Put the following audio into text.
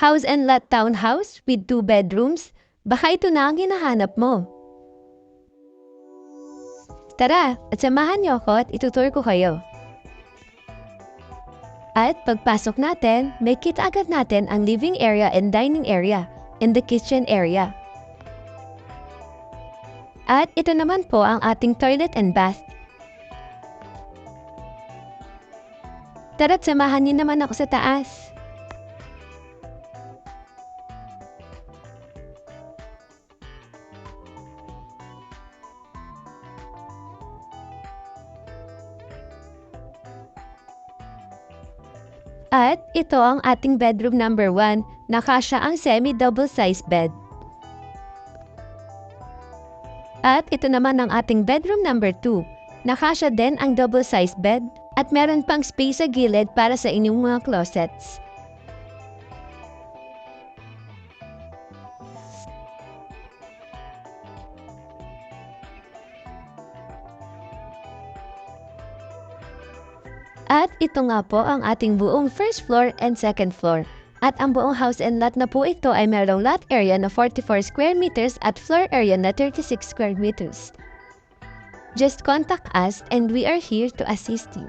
House and lot townhouse with 2 bedrooms? Baka ito na ang hinahanap mo. Tara, at samahan niyo ako at itutur ko kayo. At pagpasok natin, may kita agad natin ang living area and dining area and the kitchen area. At ito naman po ang ating toilet and bath. Tara't samahan niyo naman ako sa taas. At ito ang ating bedroom number 1, nakasya ang semi-double size bed. At ito naman ang ating bedroom number 2, nakasya din ang double size bed at meron pang space sa gilid para sa inyong mga closets. At ito nga po ang ating buong first floor and second floor. At ang buong house and lot na po ito ay mayroong lot area na 44 square meters at floor area na 36 square meters. Just contact us and we are here to assist you.